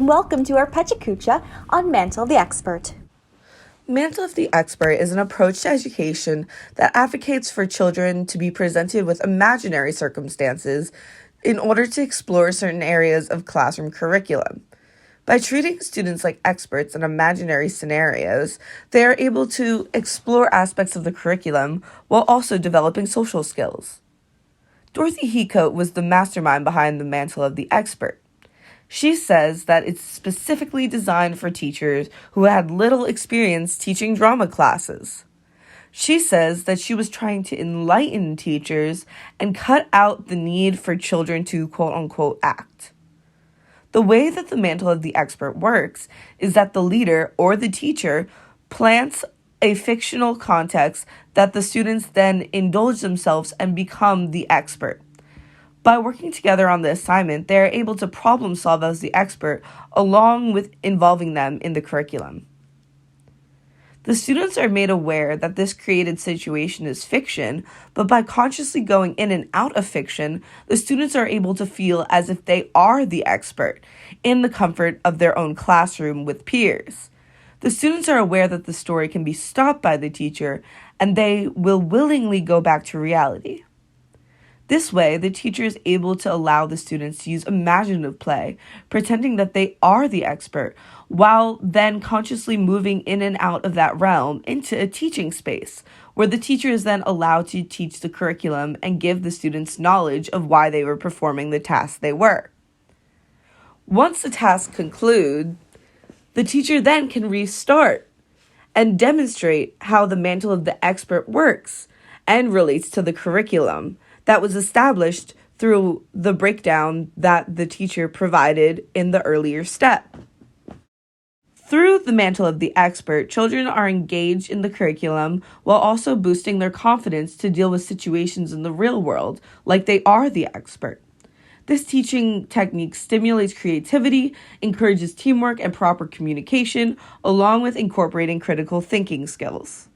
Welcome to our Pecha Kucha on Mantle the Expert. Mantle of the Expert is an approach to education that advocates for children to be presented with imaginary circumstances in order to explore certain areas of classroom curriculum. By treating students like experts in imaginary scenarios, they are able to explore aspects of the curriculum while also developing social skills. Dorothy Heathcote was the mastermind behind the Mantle of the Expert. She says that it's specifically designed for teachers who had little experience teaching drama classes. She says that she was trying to enlighten teachers and cut out the need for children to quote-unquote act. The way that the Mantle of the Expert works is that the leader or the teacher plants a fictional context that the students then indulge themselves and become the expert. By working together on the assignment, they are able to problem solve as the expert, along with involving them in the curriculum. The students are made aware that this created situation is fiction, but by consciously going in and out of fiction, the students are able to feel as if they are the expert in the comfort of their own classroom with peers. The students are aware that the story can be stopped by the teacher, and they will willingly go back to reality. This way, the teacher is able to allow the students to use imaginative play, pretending that they are the expert, while then consciously moving in and out of that realm into a teaching space, where the teacher is then allowed to teach the curriculum and give the students knowledge of why they were performing the tasks they were. Once the tasks conclude, the teacher then can restart and demonstrate how the Mantle of the Expert works and relates to the curriculum that was established through the breakdown that the teacher provided in the earlier step. Through the Mantle of the Expert, children are engaged in the curriculum while also boosting their confidence to deal with situations in the real world like they are the expert. This teaching technique stimulates creativity, encourages teamwork and proper communication, along with incorporating critical thinking skills.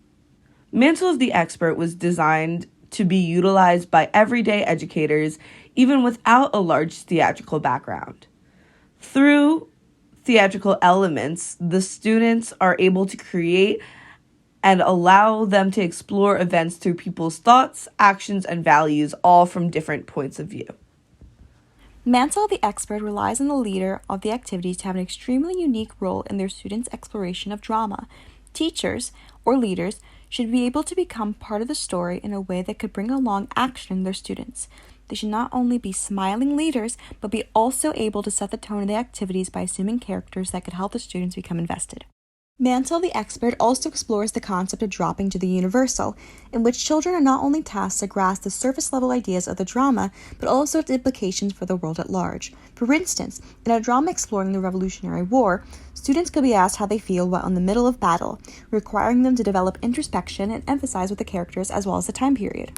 Mantle of the Expert was designed to be utilized by everyday educators, even without a large theatrical background. Through theatrical elements, the students are able to create and allow them to explore events through people's thoughts, actions, and values, all from different points of view. Mantle of the Expert relies on the leader of the activities to have an extremely unique role in their students' exploration of drama. Teachers, or leaders, should be able to become part of the story in a way that could bring along action in their students. They should not only be smiling leaders, but be also able to set the tone of the activities by assuming characters that could help the students become invested. Mantle the Expert also explores the concept of dropping to the universal, in which children are not only tasked to grasp the surface-level ideas of the drama, but also its implications for the world at large. For instance, in a drama exploring the Revolutionary War, students could be asked how they feel while in the middle of battle, requiring them to develop introspection and emphasize with the characters as well as the time period.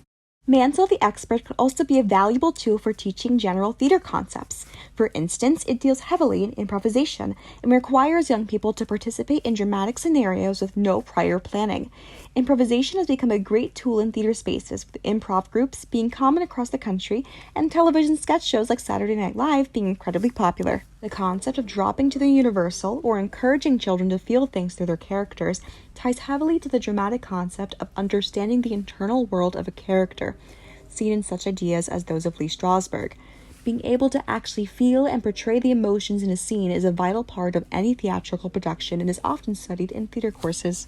Mantle the Expert could also be a valuable tool for teaching general theater concepts. For instance, it deals heavily in improvisation and requires young people to participate in dramatic scenarios with no prior planning. Improvisation has become a great tool in theater spaces, with improv groups being common across the country and television sketch shows like Saturday Night Live being incredibly popular. The concept of dropping to the universal, or encouraging children to feel things through their characters, ties heavily to the dramatic concept of understanding the internal world of a character, seen in such ideas as those of Lee Strasberg. Being able to actually feel and portray the emotions in a scene is a vital part of any theatrical production and is often studied in theater courses.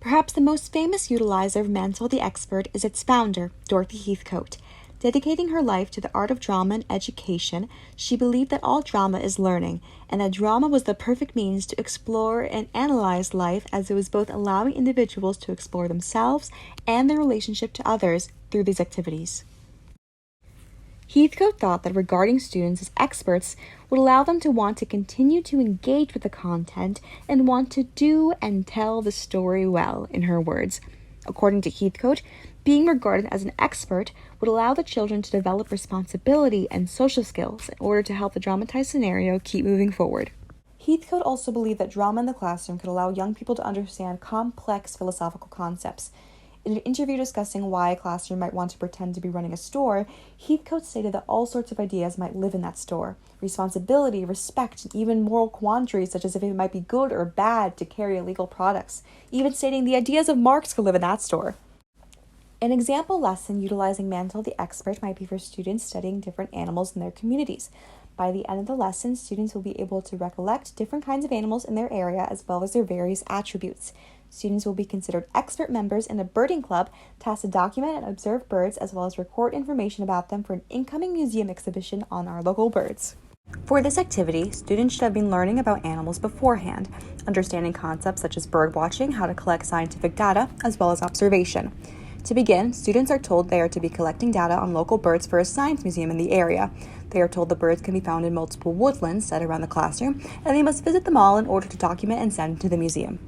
Perhaps the most famous utilizer of Mantle the Expert is its founder, Dorothy Heathcote. Dedicating her life to the art of drama and education, she believed that all drama is learning, and that drama was the perfect means to explore and analyze life, as it was both allowing individuals to explore themselves and their relationship to others through these activities. Heathcote thought that regarding students as experts would allow them to want to continue to engage with the content and want to do and tell the story well, in her words. According to Heathcote, being regarded as an expert would allow the children to develop responsibility and social skills in order to help the dramatized scenario keep moving forward. Heathcote also believed that drama in the classroom could allow young people to understand complex philosophical concepts. In an interview discussing why a classroom might want to pretend to be running a store, Heathcote stated that all sorts of ideas might live in that store. Responsibility, respect, and even moral quandaries such as if it might be good or bad to carry illegal products. Even stating the ideas of Marx could live in that store. An example lesson utilizing Mantle the expert might be for students studying different animals in their communities. By the end of the lesson, students will be able to recollect different kinds of animals in their area as well as their various attributes. Students will be considered expert members in a birding club, tasked to document and observe birds as well as record information about them for an incoming museum exhibition on our local birds. For this activity, students should have been learning about animals beforehand, understanding concepts such as bird watching, how to collect scientific data, as well as observation. To begin, students are told they are to be collecting data on local birds for a science museum in the area. They are told the birds can be found in multiple woodlands set around the classroom, and they must visit them all in order to document and send to the museum.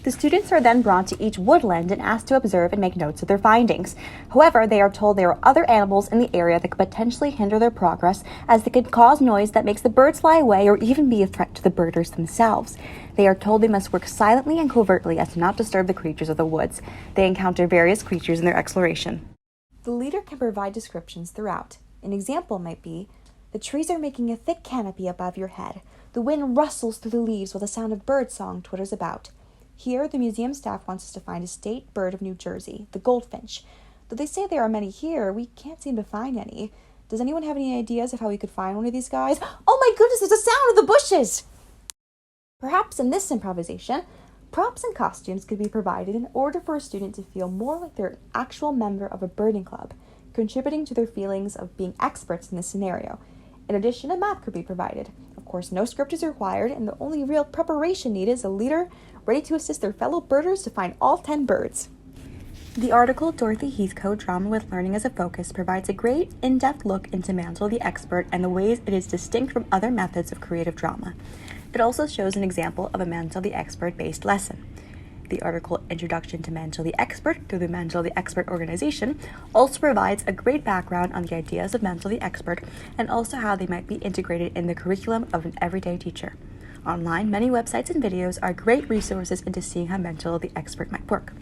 The students are then brought to each woodland and asked to observe and make notes of their findings. However, they are told there are other animals in the area that could potentially hinder their progress, as they could cause noise that makes the birds fly away or even be a threat to the birders themselves. They are told they must work silently and covertly as to not disturb the creatures of the woods. They encounter various creatures in their exploration. The leader can provide descriptions throughout. An example might be, the trees are making a thick canopy above your head. The wind rustles through the leaves while the sound of bird song twitters about. Here, the museum staff wants us to find a state bird of New Jersey, the goldfinch. Though they say there are many here, we can't seem to find any. Does anyone have any ideas of how we could find one of these guys? Oh my goodness, there's a sound of the bushes! Perhaps in this improvisation, props and costumes could be provided in order for a student to feel more like they're an actual member of a birding club, contributing to their feelings of being experts in this scenario. In addition, a map could be provided. Of course, no script is required, and the only real preparation needed is a leader ready to assist their fellow birders to find all 10 birds. The article Dorothy Heathcote Drama with Learning as a Focus provides a great, in-depth look into Mantle the Expert and the ways it is distinct from other methods of creative drama. It also shows an example of a Mantle the Expert-based lesson. The article Introduction to Mantle the Expert through the Mantle the Expert organization also provides a great background on the ideas of Mantle the Expert and also how they might be integrated in the curriculum of an everyday teacher. Online, many websites and videos are great resources into seeing how Mantle the Expert might work.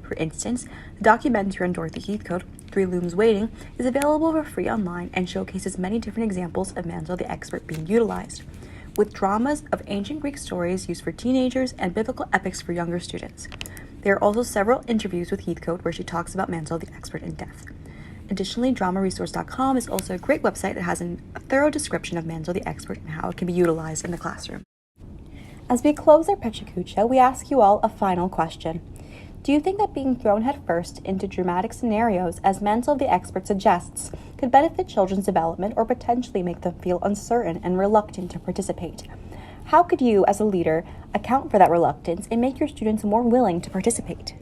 For instance, the documentary on Dorothy Heathcote, Three Looms Waiting, is available for free online and showcases many different examples of Mantle the Expert being utilized, with dramas of ancient Greek stories used for teenagers and biblical epics for younger students. There are also several interviews with Heathcote where she talks about Mantle the Expert in depth. Additionally, DramaResource.com is also a great website that has a thorough description of Mantle the Expert and how it can be utilized in the classroom. As we close our Pecha Kucha, we ask you all a final question. Do you think that being thrown headfirst into dramatic scenarios, as Mantle the Expert suggests, could benefit children's development or potentially make them feel uncertain and reluctant to participate? How could you, as a leader, account for that reluctance and make your students more willing to participate?